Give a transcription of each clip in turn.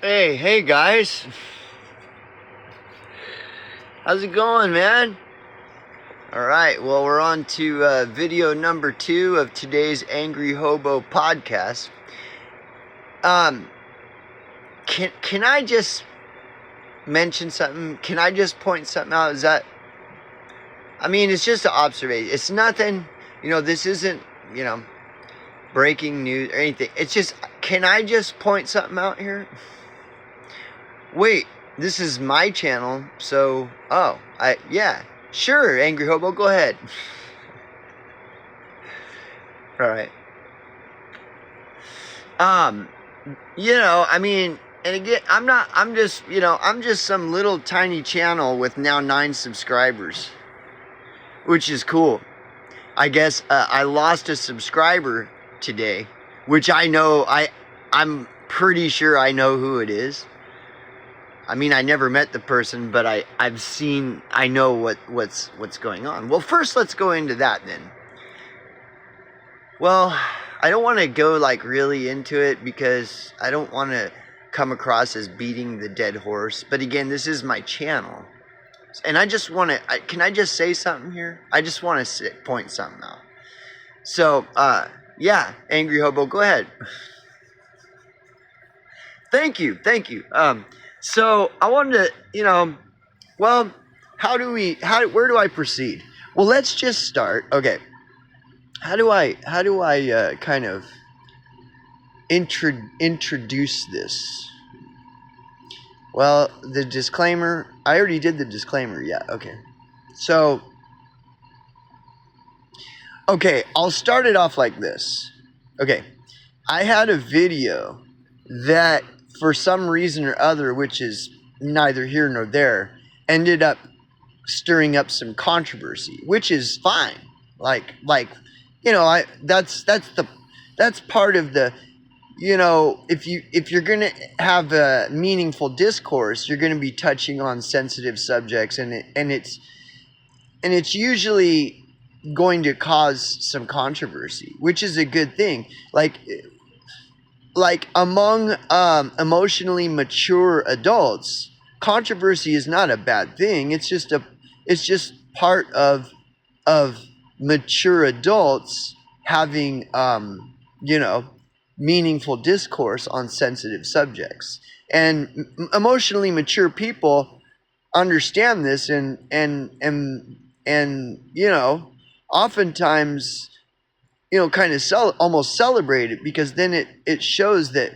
Hey guys. How's it going, man? Alright, well, we're on to video number 2 of today's Angry Hobo podcast. Can I just mention something? Can I just point something out? It's just an observation. It's nothing, this isn't, breaking news or anything. It's just, can I just point something out here? Wait, this is my channel, so, yeah, sure, Angry Hobo, go ahead. Alright. And again, I'm just some little tiny channel with now 9 subscribers, which is cool. I guess, I lost a subscriber today, which I'm pretty sure I know who it is. I never met the person, but I know what's going on. Well, first let's go into that then. Well, I don't want to go really into it because I don't want to come across as beating the dead horse. But again, this is my channel. And I just want to, can I just say something here? I just want to point something out. So, yeah, Angry Hobo, go ahead. Thank you. So I wanted to, where do I proceed? Well, let's just start. Okay. How do I kind of introduce this? Well, the disclaimer, I already did the disclaimer. Yeah. Okay. So, okay, I'll start it off like this. Okay. I had a video that, for some reason or other, which is neither here nor there, ended up stirring up some controversy, which is fine. That's part of the, if you're gonna have a meaningful discourse, you're gonna be touching on sensitive subjects, and it's usually going to cause some controversy, which is a good thing. Like among emotionally mature adults, controversy is not a bad thing. It's just part of mature adults having meaningful discourse on sensitive subjects. And emotionally mature people understand this and oftentimes kind of almost celebrate it, because then it shows that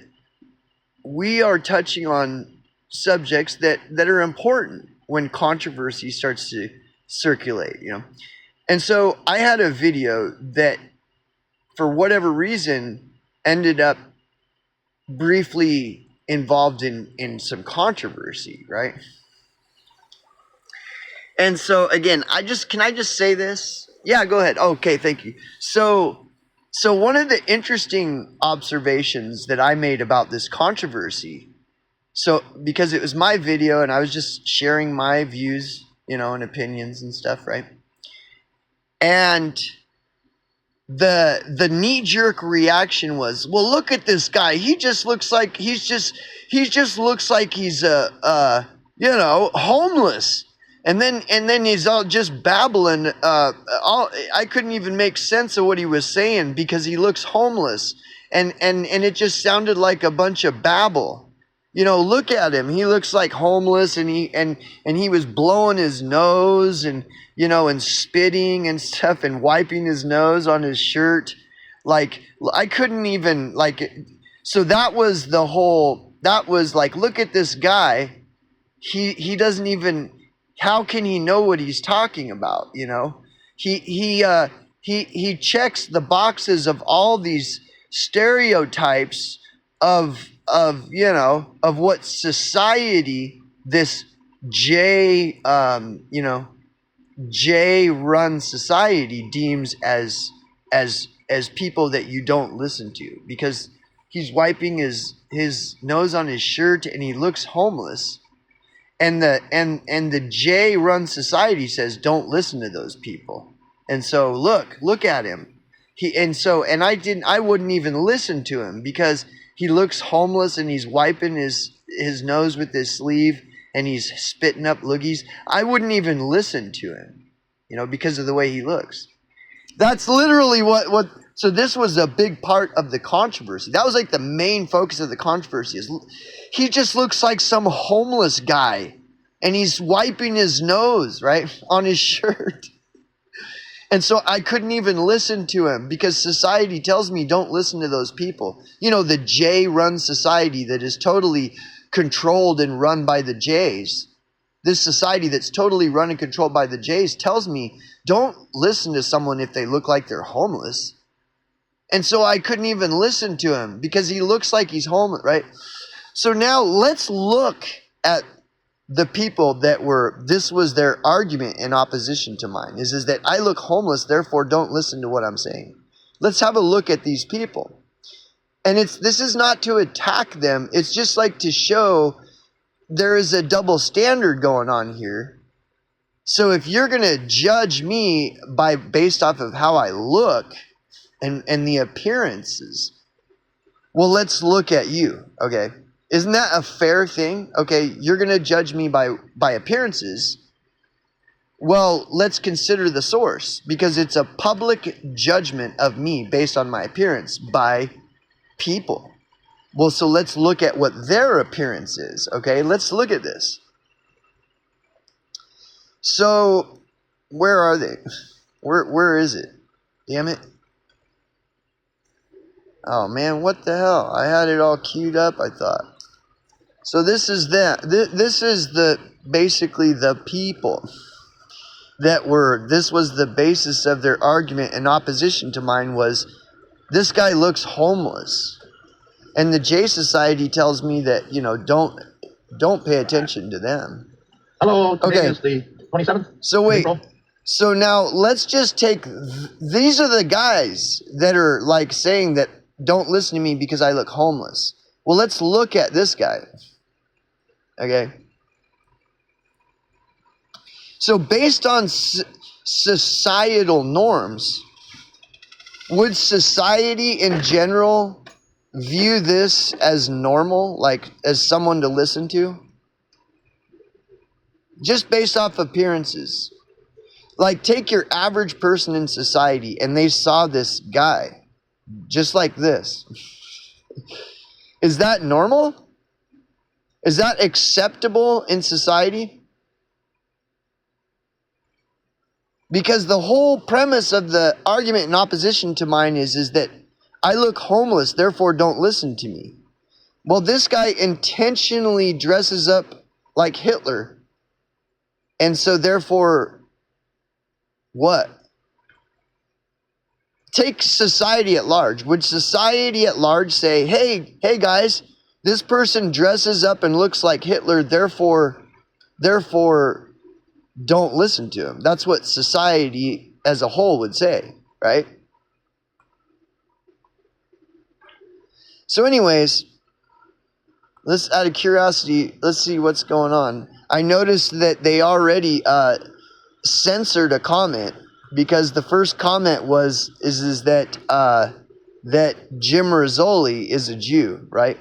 we are touching on subjects that are important when controversy starts to circulate, And so I had a video that, for whatever reason, ended up briefly involved in some controversy, right? And so again, can I just say this? Yeah, go ahead. Okay, thank you. So one of the interesting observations that I made about this controversy, because it was my video and I was just sharing my views, and opinions and stuff, right? And the knee-jerk reaction was, well, look at this guy. He just looks like he's homeless. And then he's all just babbling. I couldn't even make sense of what he was saying because he looks homeless, and it just sounded like a bunch of babble. Look at him. He looks like homeless, and he was blowing his nose and spitting and stuff and wiping his nose on his shirt. I couldn't even So that was look at this guy. He doesn't even. How can he know what he's talking about? He checks the boxes of all these stereotypes of what society, this J-run society, deems as people that you don't listen to, because he's wiping his nose on his shirt and he looks homeless. And the J-run society says, don't listen to those people. And so look at him. I wouldn't even listen to him because he looks homeless and he's wiping his his nose with his sleeve and he's spitting up loogies, I wouldn't even listen to him, because of the way he looks. That's literally what so this was a big part of the controversy. That was like the main focus of the controversy. He just looks like some homeless guy and he's wiping his nose, right, on his shirt. And so I couldn't even listen to him because society tells me don't listen to those people. The J-run society that is totally controlled and run by the J's. This society that's totally run and controlled by the J's tells me don't listen to someone if they look like they're homeless. And so I couldn't even listen to him because he looks like he's homeless, right? So now let's look at the people this was their argument in opposition to mine, is that I look homeless, therefore don't listen to what I'm saying. Let's have a look at these people. And this is not to attack them, it's just like to show there is a double standard going on here. So if you're going to judge me based off of how I look and the appearances, well, let's look at you, okay? Isn't that a fair thing? Okay, you're going to judge me by appearances. Well, let's consider the source, because it's a public judgment of me based on my appearance by people. Well, so let's look at what their appearance is, okay? Let's look at this. So, where are they? Where is it? Damn it. Oh, man, what the hell? I had it all queued up, I thought. So this is that. This is basically the people this was the basis of their argument in opposition to mine was, this guy looks homeless. And the J Society tells me that, don't pay attention to them. Hello, today is the 27th. So wait, so now let's just take, these are the guys that are like saying that don't listen to me because I look homeless. Well, let's look at this guy. Okay. So based on societal norms, would society in general view this as normal, like as someone to listen to? Just based off appearances. Like take your average person in society and they saw this guy just like this. Is that normal? Is that acceptable in society? Because the whole premise of the argument in opposition to mine is that I look homeless, therefore don't listen to me. Well, this guy intentionally dresses up like Hitler. And so therefore, what? Take society at large. Would society at large say, hey guys, this person dresses up and looks like Hitler, therefore don't listen to him? That's what society as a whole would say, right? So anyways, out of curiosity, let's see what's going on. I noticed that they already censored a comment, because the first comment is that Jim Rizzoli is a Jew, right?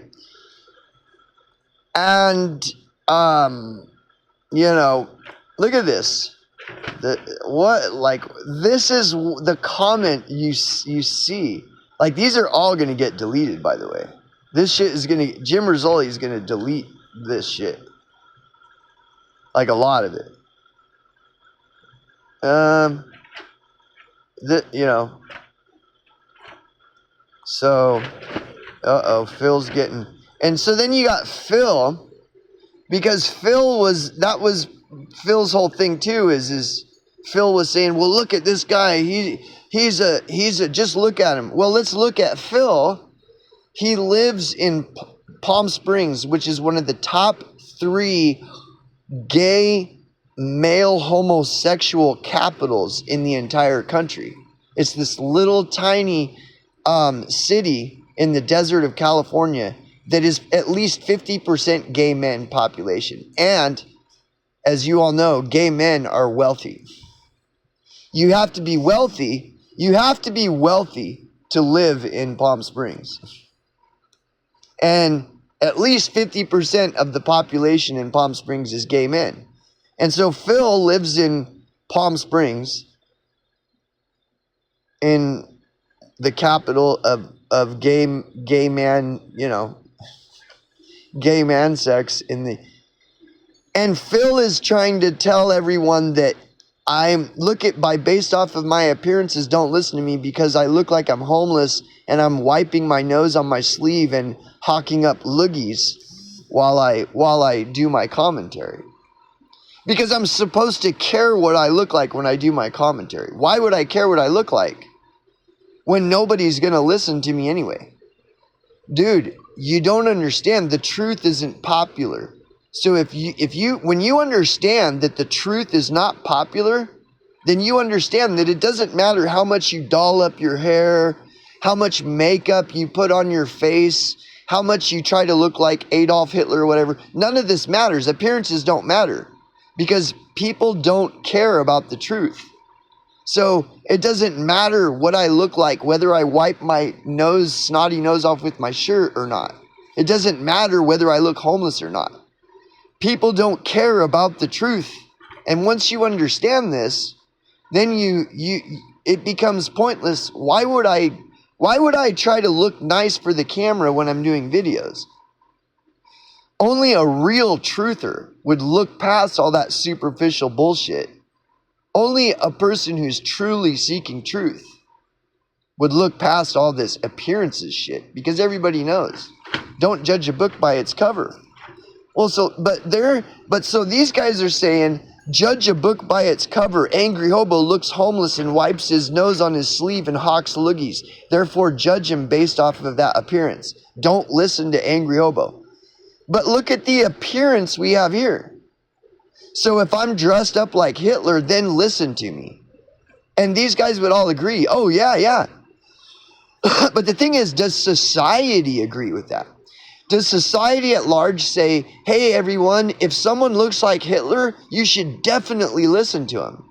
And look at this. This is the comment you see. Like, these are all going to get deleted, by the way. This shit is going to, Jim Rizzoli is going to delete this shit. Like, a lot of it. So, Phil's getting, and so then you got Phil, because Phil's whole thing too is Phil was saying, well, look at this guy, he's a just look at him. Well, let's look at Phil. He lives in Palm Springs, which is one of the top 3 gay male homosexual capitals in the entire country. It's this little tiny city in the desert of California that is at least 50% gay men population. And as you all know, gay men are wealthy. You have to be wealthy. You have to be wealthy to live in Palm Springs. And at least 50% of the population in Palm Springs is gay men. And so Phil lives in Palm Springs, in the capital of gay man, gay man sex and Phil is trying to tell everyone that based off of my appearances, don't listen to me because I look like I'm homeless and I'm wiping my nose on my sleeve and hawking up loogies while I do my commentary. Because I'm supposed to care what I look like when I do my commentary. Why would I care what I look like when nobody's going to listen to me anyway? Dude, you don't understand. The truth isn't popular. So when you understand that the truth is not popular, then you understand that it doesn't matter how much you doll up your hair, how much makeup you put on your face, how much you try to look like Adolf Hitler or whatever. None of this matters. Appearances don't matter because people don't care about the truth. So it doesn't matter what I look like, whether I wipe my snotty nose off with my shirt or not. It doesn't matter whether I look homeless or not. People don't care about the truth. And once you understand this, then it becomes pointless. Why would I try to look nice for the camera when I'm doing videos? Only a real truther would look past all that superficial bullshit. Only a person who's truly seeking truth would look past all this appearances shit, because everybody knows. Don't judge a book by its cover. Well, so these guys are saying, judge a book by its cover. Angry hobo looks homeless and wipes his nose on his sleeve and hawks loogies. Therefore, judge him based off of that appearance. Don't listen to angry hobo. But look at the appearance we have here. So if I'm dressed up like Hitler, then listen to me. And these guys would all agree, oh, yeah. But the thing is, does society agree with that? Does society at large say, hey, everyone, if someone looks like Hitler, you should definitely listen to him?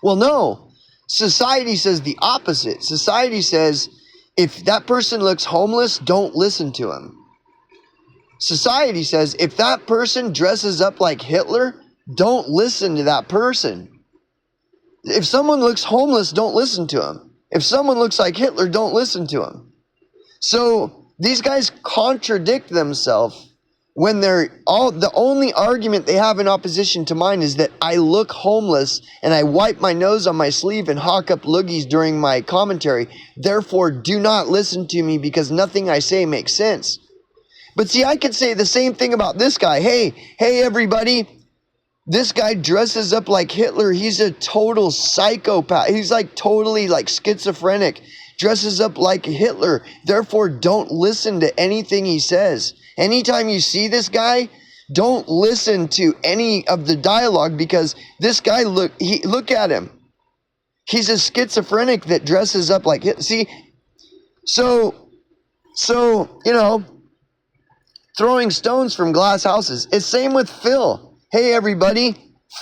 Well, no. Society says the opposite. Society says, if that person looks homeless, don't listen to him. Society says, if that person dresses up like Hitler, don't listen to that person. If someone looks homeless, don't listen to him. If someone looks like Hitler, don't listen to him. So these guys contradict themselves when the only argument they have in opposition to mine is that I look homeless and I wipe my nose on my sleeve and hawk up loogies during my commentary. Therefore, do not listen to me because nothing I say makes sense. But see, I could say the same thing about this guy. Hey, everybody, this guy dresses up like Hitler. He's a total psychopath. He's like totally like schizophrenic. Dresses up like Hitler. Therefore, don't listen to anything he says. Anytime you see this guy, don't listen to any of the dialogue because this guy, look at him. He's a schizophrenic that dresses up like Hitler. See, so throwing stones from glass houses. It's same with Phil. Hey, everybody,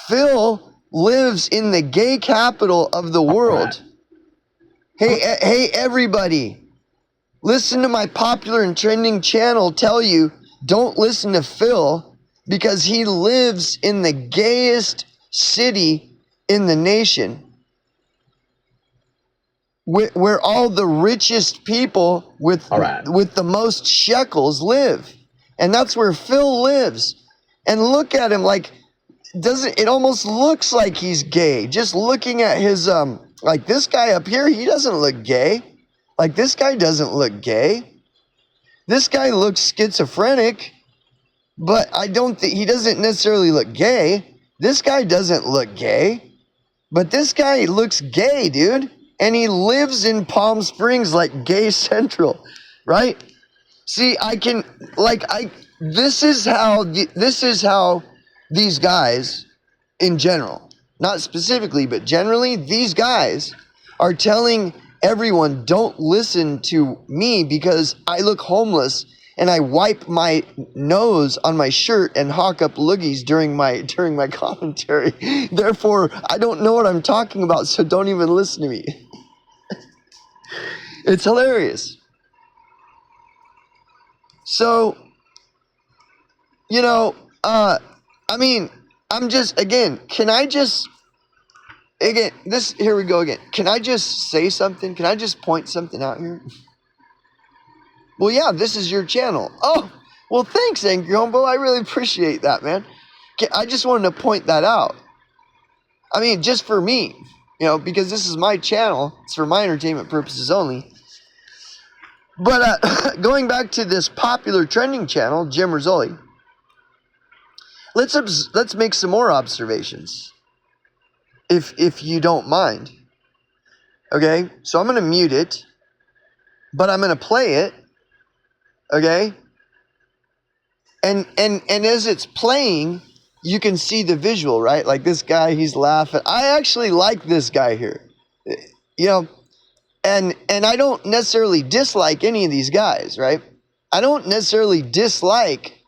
Phil lives in the gay capital of the world. Hey, everybody, listen to my popular and trending channel tell you, don't listen to Phil because he lives in the gayest city in the nation where all the richest people with the most shekels live. And that's where Phil lives. And look at him it almost looks like he's gay. Just looking at his, like this guy up here, he doesn't look gay. Like this guy doesn't look gay. This guy looks schizophrenic, but I don't think, he doesn't necessarily look gay. This guy doesn't look gay, but this guy looks gay, dude. And he lives in Palm Springs like Gay Central, right? See, this is how these guys in general, not specifically, but generally, these guys are telling everyone, don't listen to me because I look homeless and I wipe my nose on my shirt and hawk up loogies during my commentary. Therefore, I don't know what I'm talking about, so don't even listen to me. It's hilarious. So, you know, I mean, I'm just, again, can I just, again, here we go again. Can I just say something? Can I just point something out here? Well, yeah, this is your channel. Oh, well, thanks, Angry Homebo. I really appreciate that, man. I just wanted to point that out. I mean, just for me, because this is my channel. It's for my entertainment purposes only. But going back to this popular trending channel, Jim Rizzoli, let's make some more observations, if you don't mind. Okay, so I'm going to mute it, but I'm going to play it. Okay, and as it's playing, you can see the visual, right? Like this guy, he's laughing. I actually like this guy here, and I don't necessarily dislike any of these guys, right? I don't necessarily dislike,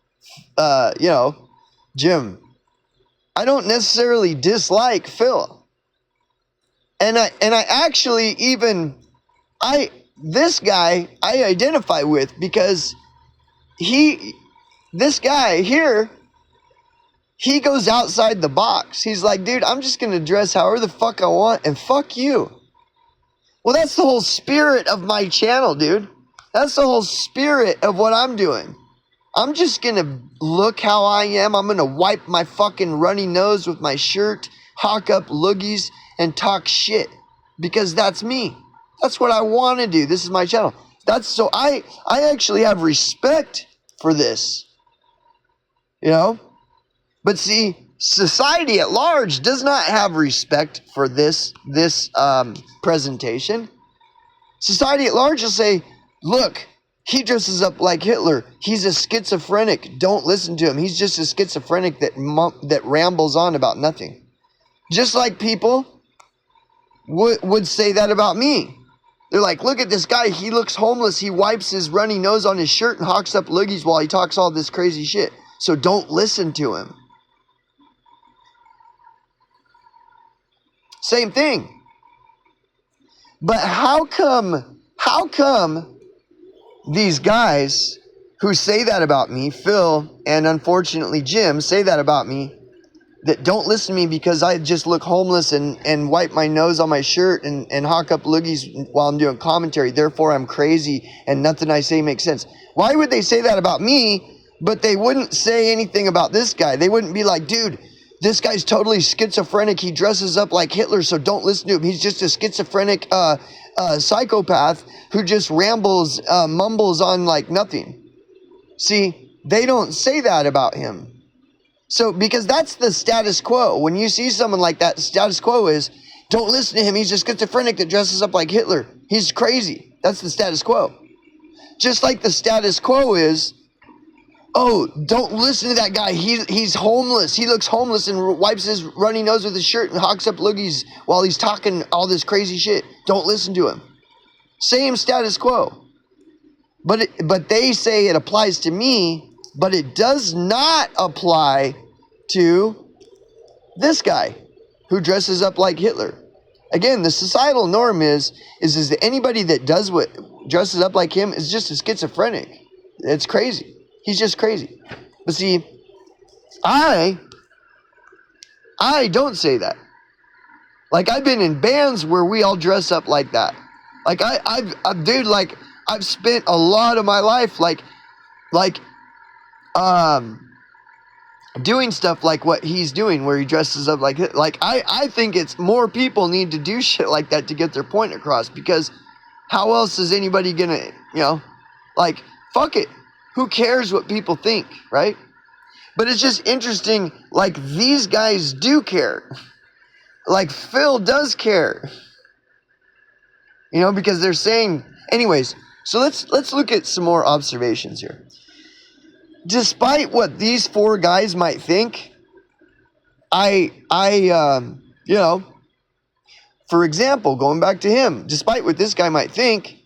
Jim. I don't necessarily dislike Phil, and I actually this guy I identify with, because this guy here, he goes outside the box. He's like, dude, I'm just going to dress however the fuck I want, and fuck you. Well, that's the whole spirit of my channel, dude. That's the whole spirit of what I'm doing. I'm just going to look how I am. I'm going to wipe my fucking runny nose with my shirt, hawk up loogies, and talk shit. Because that's me. That's what I want to do. This is my channel. So I actually have respect for this. But see, society at large does not have respect for this presentation. Society at large will say, look, he dresses up like Hitler. He's a schizophrenic. Don't listen to him. He's just a schizophrenic that rambles on about nothing. Just like people would say that about me. They're like, look at this guy. He looks homeless. He wipes his runny nose on his shirt and hawks up loogies while he talks all this crazy shit. So don't listen to him. Same thing. But how come these guys who say that about me, Phil and unfortunately Jim, say that about me, that don't listen to me because I just look homeless and wipe my nose on my shirt and hawk up loogies while I'm doing commentary, therefore I'm crazy and nothing I say makes sense? Why would they say that about me, but they wouldn't say anything about this guy? They wouldn't be like, dude, this guy's totally schizophrenic. He dresses up like Hitler, so don't listen to him. He's just a schizophrenic psychopath who just rambles, mumbles on like nothing. See, they don't say that about him. So, because that's the status quo. When you see someone like that, the status quo is, don't listen to him. He's a schizophrenic that dresses up like Hitler. He's crazy. That's the status quo. Just like the status quo is, oh, don't listen to that guy. He's homeless. He looks homeless and wipes his runny nose with his shirt and hawks up loogies while he's talking all this crazy shit. Don't listen to him. Same status quo. But they say it applies to me, but it does not apply to this guy who dresses up like Hitler. Again, the societal norm is that anybody that does what dresses up like him is just a schizophrenic. It's crazy. He's just crazy. But see, I don't say that. Like, I've been in bands where we all dress up like that. Like, I've spent a lot of my life doing stuff like what he's doing, where he dresses up like I think it's more people need to do shit like that to get their point across, because how else is anybody gonna, fuck it. Who cares what people think, right? But it's just interesting, like, these guys do care. Like, Phil does care. Because they're saying, anyways, so let's look at some more observations here. Despite what these four guys might think, for example, going back to him, despite what this guy might think,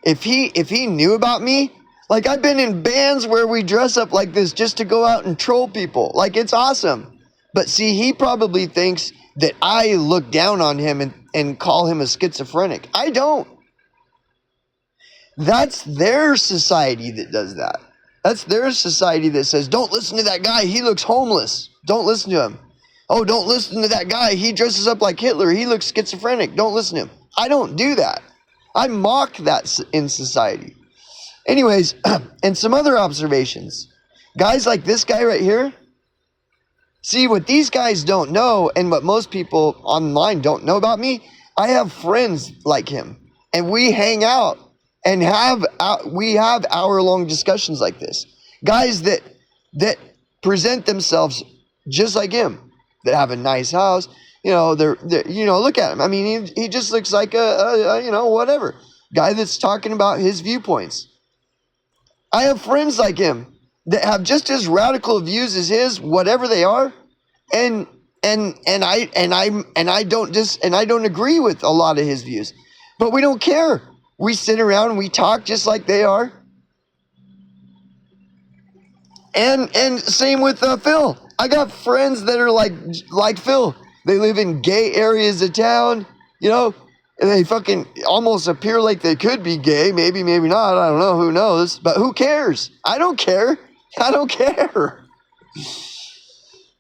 if he knew about me, like, I've been in bands where we dress up like this just to go out and troll people. Like, it's awesome. But see, he probably thinks that I look down on him and call him a schizophrenic. I don't. That's their society that does that. That's their society that says, don't listen to that guy, he looks homeless. Don't listen to him. Oh, don't listen to that guy, he dresses up like Hitler, he looks schizophrenic. Don't listen to him. I don't do that. I mock that in society. Anyways, and some other observations. Guys like this guy right here, see, what these guys don't know, and what most people online don't know about me, I have friends like him. And we hang out and we have hour-long discussions like this. Guys that present themselves just like him, that have a nice house. They're look at him. I mean, he just looks like a whatever guy that's talking about his viewpoints. I have friends like him that have just as radical views as his, whatever they are, and I don't agree with a lot of his views, but we don't care. We sit around and we talk just like they are. And same with Phil. I got friends that are like Phil. They live in gay areas of town, and they fucking almost appear like they could be gay. Maybe, maybe not. I don't know. Who knows? But who cares? I don't care. I don't care.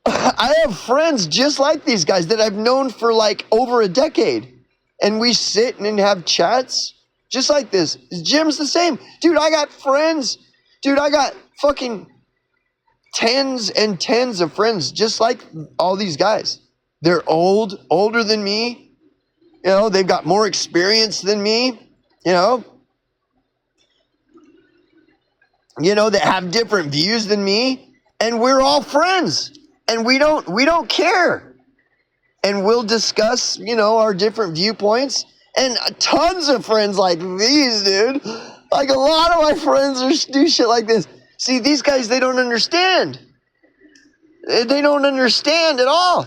I have friends just like these guys that I've known for like over a decade. And we sit and have chats just like this. Jim's the same. Dude, I got friends. Dude, I got fucking tens and tens of friends just like all these guys. They're older than me. They've got more experience than me, that have different views than me, and we're all friends, and we don't care, and we'll discuss, our different viewpoints, and tons of friends like these, dude. Like a lot of my friends do shit like this. See, these guys, they don't understand. They don't understand at all,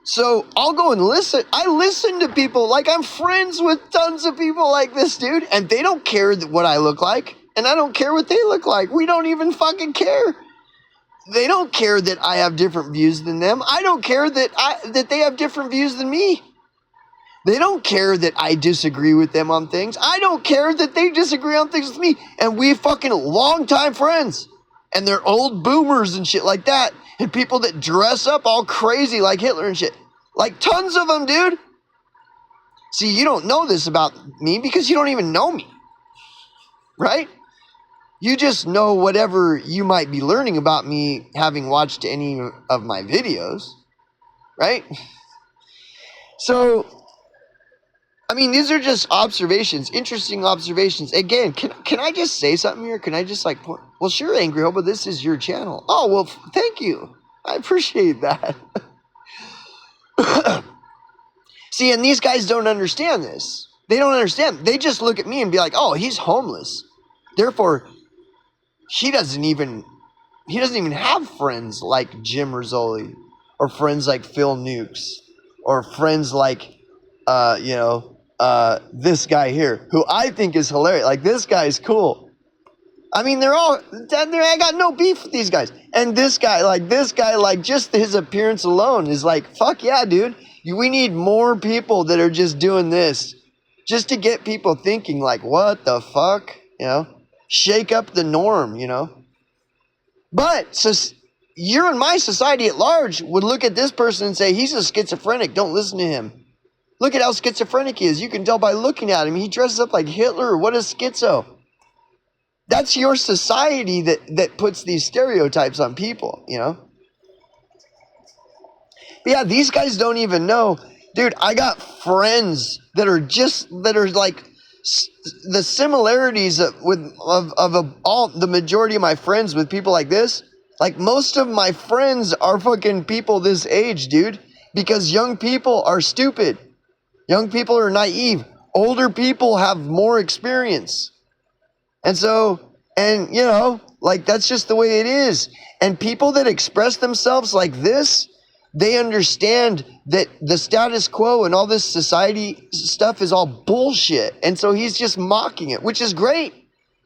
So I'll go and listen. I listen to people, like I'm friends with tons of people like this, dude. And they don't care what I look like. And I don't care what they look like. We don't even fucking care. They don't care that I have different views than them. I don't care that they have different views than me. They don't care that I disagree with them on things. I don't care that they disagree on things with me. And we fucking longtime friends. And they're old boomers and shit like that. And people that dress up all crazy like Hitler and shit. Like tons of them, dude. See, you don't know this about me because you don't even know me. Right? You just know whatever you might be learning about me having watched any of my videos. Right? So, I mean, these are just observations, interesting observations. Again, can I just say something here? Can I just well, sure, Angry Hobo, this is your channel. Oh, well, thank you. I appreciate that. See, and these guys don't understand this. They don't understand. They just look at me and be like, oh, he's homeless. Therefore, he doesn't even have friends like Jim Rizzoli, or friends like Phil Nukes, or friends like, this guy here, who I think is hilarious. Like, this guy's cool. I mean, I got no beef with these guys. And this guy, just his appearance alone is like, fuck yeah, dude. We need more people that are just doing this. Just to get people thinking like, what the fuck? Shake up the norm, But, so you're in my society at large would look at this person and say, he's a schizophrenic. Don't listen to him. Look at how schizophrenic he is. You can tell by looking at him. He dresses up like Hitler. What is schizo? That's your society that puts these stereotypes on people, But yeah, these guys don't even know. Dude, I got friends that are like the similarities of all the majority of my friends with people like this. Like most of my friends are fucking people this age, dude, because young people are stupid. Young people are naive. Older people have more experience. And so, that's just the way it is. And people that express themselves like this, they understand that the status quo and all this society stuff is all bullshit. And so he's just mocking it, which is great.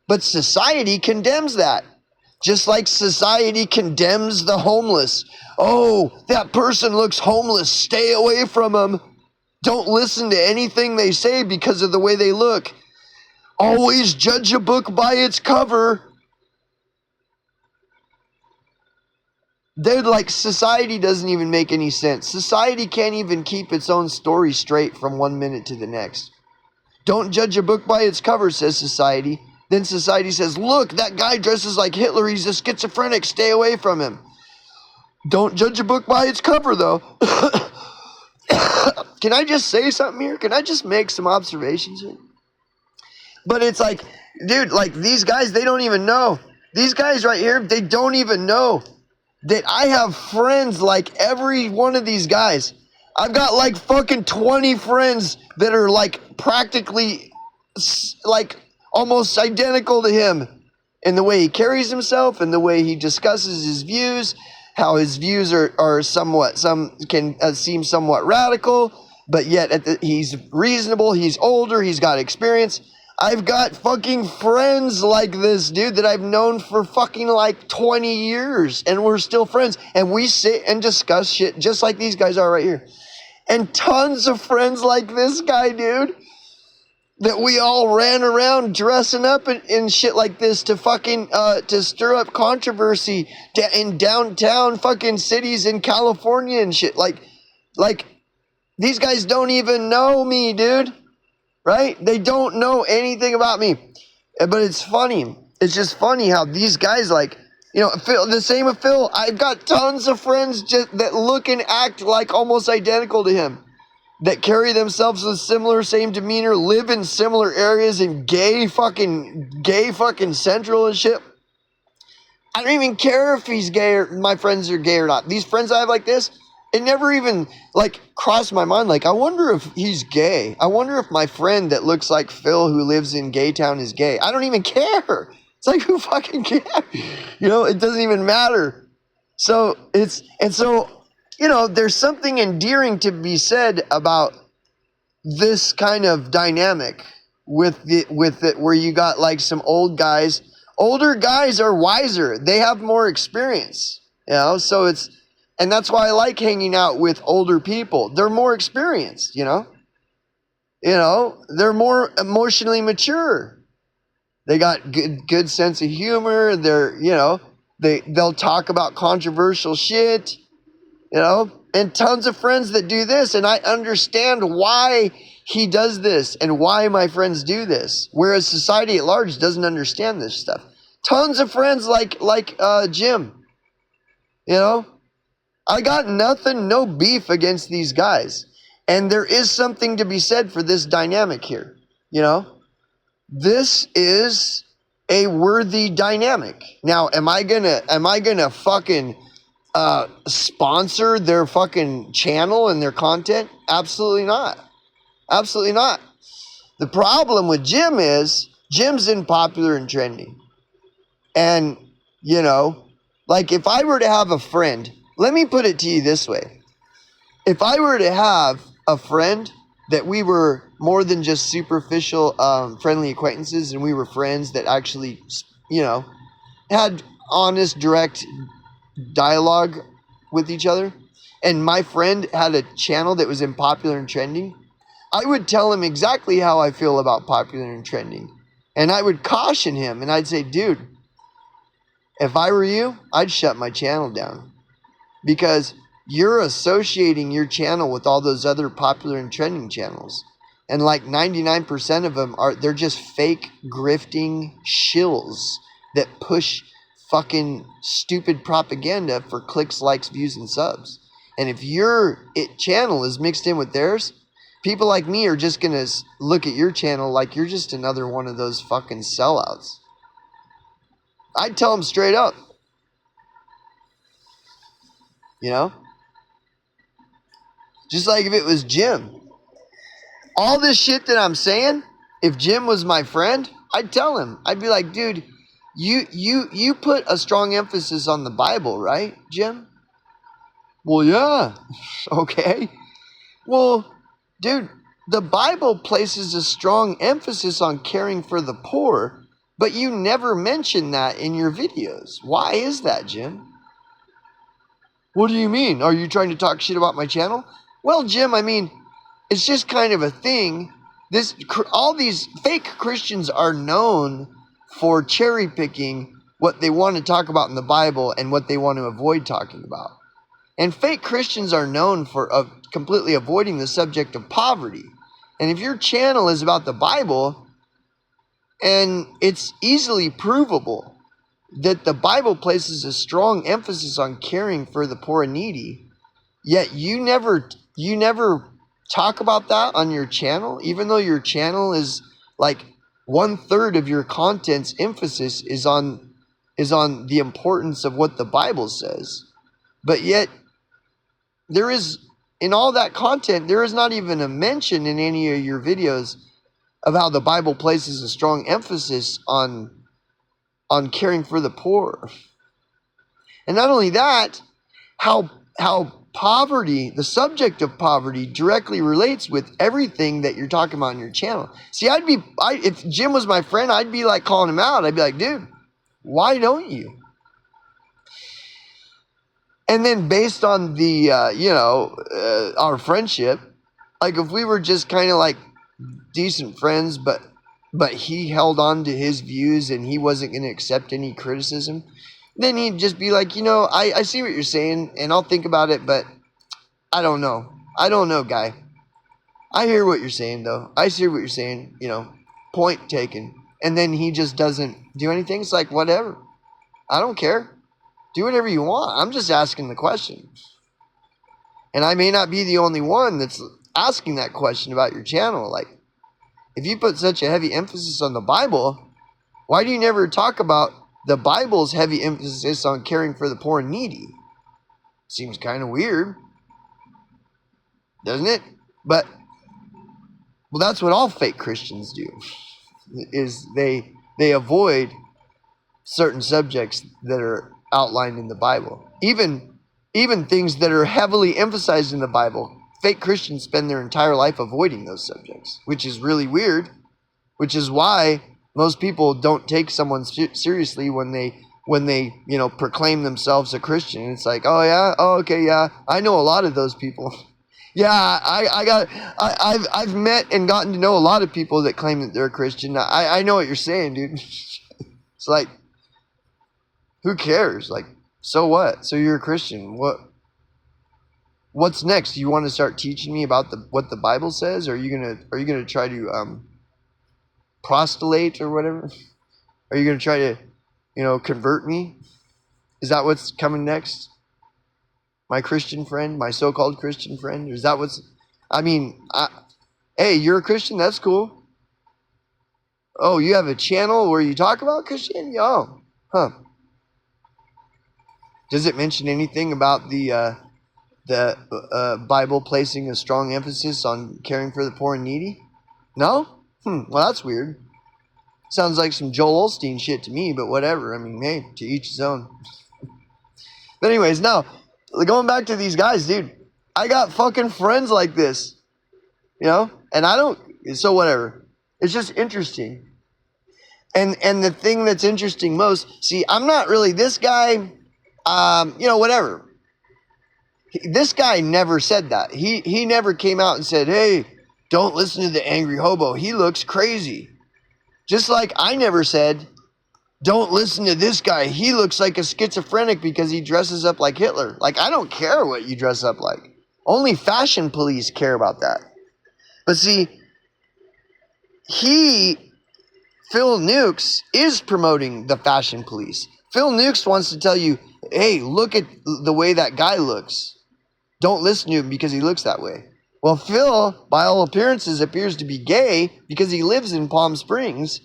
But society condemns that. Just like society condemns the homeless. Oh, that person looks homeless. Stay away from him. Don't listen to anything they say because of the way they look. Always judge a book by its cover. They're like, society doesn't even make any sense. Society can't even keep its own story straight from one minute to the next. Don't judge a book by its cover, says society. Then society says, look, that guy dresses like Hitler. He's a schizophrenic. Stay away from him. Don't judge a book by its cover, though. Can I just say something here? Can I just make some observations here? But it's like, dude, like these guys, they don't even know. These guys right here, they don't even know that I have friends like every one of these guys. I've got like fucking 20 friends that are like practically like almost identical to him in the way he carries himself and the way he discusses his views, how his views are somewhat, some can seem somewhat radical, but yet he's reasonable, he's older, he's got experience. I've got fucking friends like this dude that I've known for fucking like 20 years and we're still friends and we sit and discuss shit just like these guys are right here. And tons of friends like this guy, dude, that we all ran around dressing up in shit like this to fucking, to stir up controversy in downtown fucking cities in California and shit. Like, these guys don't even know me, dude. Right? They don't know anything about me. But it's funny. It's just funny how these guys, like, you know, Phil, the same with Phil. I've got tons of friends just that look and act like almost identical to him, that carry themselves with similar, same demeanor, live in similar areas in gay fucking central and shit. I don't even care if he's gay or my friends are gay or not. These friends I have like this, it never even like crossed my mind. Like, I wonder if he's gay. I wonder if my friend that looks like Phil who lives in Gaytown is gay. I don't even care. It's like, who fucking cares? You know, it doesn't even matter. So you know, there's something endearing to be said about this kind of dynamic with it, where you got like some old guys. Older guys are wiser. They have more experience, you know, and that's why I like hanging out with older people. They're more experienced, you know, they're more emotionally mature. They got good sense of humor. They're, you know, they'll talk about controversial shit, you know, and tons of friends that do this. And I understand why he does this and why my friends do this. Whereas society at large doesn't understand this stuff. Tons of friends like Jim, you know, I got nothing, no beef against these guys. And there is something to be said for this dynamic here, you know. This is a worthy dynamic. Now, am I gonna fucking sponsor their fucking channel and their content? Absolutely not. Absolutely not. The problem with Jim is Jim's unpopular and trendy. And, you know, like if I were to have a friend, let me put it to you this way. If I were to have a friend that we were more than just superficial friendly acquaintances, and we were friends that actually, you know, had honest, direct dialogue with each other, and my friend had a channel that was unpopular and trending, I would tell him exactly how I feel about popular and trending. And I would caution him, and I'd say, dude, if I were you, I'd shut my channel down. Because you're associating your channel with all those other popular and trending channels. And like 99% of them they're just fake grifting shills that push fucking stupid propaganda for clicks, likes, views, and subs. And if your channel is mixed in with theirs, people like me are just going to look at your channel like you're just another one of those fucking sellouts. I'd tell them straight up. You know? Just like if it was Jim. All this shit that I'm saying, if Jim was my friend, I'd tell him. I'd be like, dude, you put a strong emphasis on the Bible, right, Jim? Well, yeah. Okay. Well, dude, the Bible places a strong emphasis on caring for the poor, but you never mention that in your videos. Why is that, Jim? What do you mean? Are you trying to talk shit about my channel? Well, Jim, I mean, it's just kind of a thing. All these fake Christians are known for cherry picking what they want to talk about in the Bible and what they want to avoid talking about. And fake Christians are known for completely avoiding the subject of poverty. And if your channel is about the Bible, and it's easily provable that the Bible places a strong emphasis on caring for the poor and needy, yet you never talk about that on your channel, even though your channel is like 1/3 of your content's emphasis is on the importance of what the Bible says. But yet there is, in all that content, there is not even a mention in any of your videos of how the Bible places a strong emphasis on caring for the poor. And not only that, how poverty, the subject of poverty, directly relates with everything that you're talking about on your channel. See, if Jim was my friend, I'd be like calling him out. I'd be like, dude, why don't you? And then based on the, our friendship, like if we were just kind of like decent friends, but he held on to his views and he wasn't going to accept any criticism, then he'd just be like, I see what you're saying and I'll think about it, but I don't know. I don't know, guy. I hear what you're saying, though. I see what you're saying, point taken. And then he just doesn't do anything. It's like, whatever. I don't care. Do whatever you want. I'm just asking the question. And I may not be the only one that's asking that question about your channel. Like, if you put such a heavy emphasis on the Bible, why do you never talk about the Bible's heavy emphasis on caring for the poor and needy? Seems kind of weird, doesn't it? But, well, that's what all fake Christians do, is they avoid certain subjects that are outlined in the Bible. Even things that are heavily emphasized in the Bible, fake Christians spend their entire life avoiding those subjects, which is really weird, which is why most people don't take someone seriously when they proclaim themselves a Christian. It's like, oh yeah, oh okay, yeah, I know a lot of those people. Yeah, I've met and gotten to know a lot of people that claim that they're a Christian. I know what you're saying, dude. It's like, who cares? Like, so what? So you're a Christian. What's next? Do you want to start teaching me about what the Bible says? Or are you gonna try to prostylate or whatever? Are you gonna try to convert me? Is that what's coming next? My Christian friend, my so-called Christian friend? Is that what's... hey, you're a Christian? That's cool. Oh, you have a channel where you talk about Christianity? Oh, huh. Does it mention anything about the Bible placing a strong emphasis on caring for the poor and needy? No? Well, that's weird. Sounds like some Joel Osteen shit to me, but whatever. Hey, to each his own. But anyways, now, going back to these guys, dude, I got fucking friends like this, and I don't, so whatever. It's just interesting. And the thing that's interesting most, see, I'm not really this guy, whatever. This guy never said that. He never came out and said, hey, don't listen to the angry hobo. He looks crazy. Just like I never said, don't listen to this guy. He looks like a schizophrenic because he dresses up like Hitler. Like, I don't care what you dress up like. Only fashion police care about that. But see, Phil Nukes is promoting the fashion police. Phil Nukes wants to tell you, hey, look at the way that guy looks. Don't listen to him because he looks that way. Well, Phil, by all appearances, appears to be gay because he lives in Palm Springs.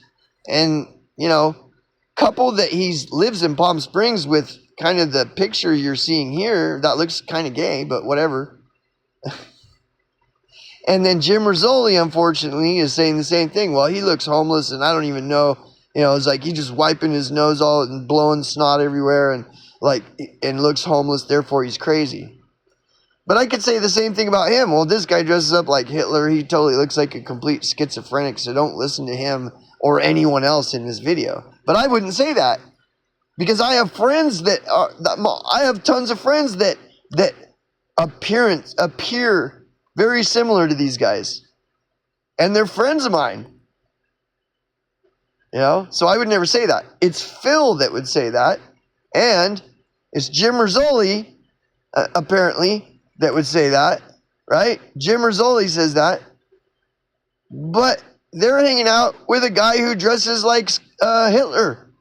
And, couple that he lives in Palm Springs with kind of the picture you're seeing here, that looks kind of gay, but whatever. And then Jim Rizzoli, unfortunately, is saying the same thing. Well, he looks homeless, and I don't even know. It's like he's just wiping his nose all and blowing snot everywhere and looks homeless, therefore he's crazy. But I could say the same thing about him. Well, this guy dresses up like Hitler. He totally looks like a complete schizophrenic, so don't listen to him or anyone else in this video. But I wouldn't say that because I have friends I have tons of friends that appear very similar to these guys. And they're friends of mine. You know? So I would never say that. It's Phil that would say that. And it's Jim Rizzoli, apparently, that would say that. Right? Jim Rizzoli says that. But they're hanging out with a guy who dresses like Hitler,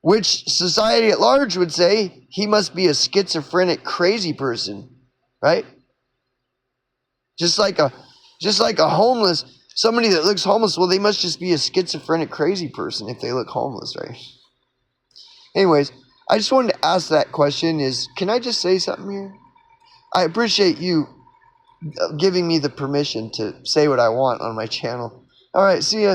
which society at large would say he must be a schizophrenic, crazy person, right? Just like a homeless, somebody that looks homeless, well, they must just be a schizophrenic, crazy person if they look homeless, right? Anyways, I just wanted to ask that question can I just say something here? I appreciate you giving me the permission to say what I want on my channel. All right, see ya.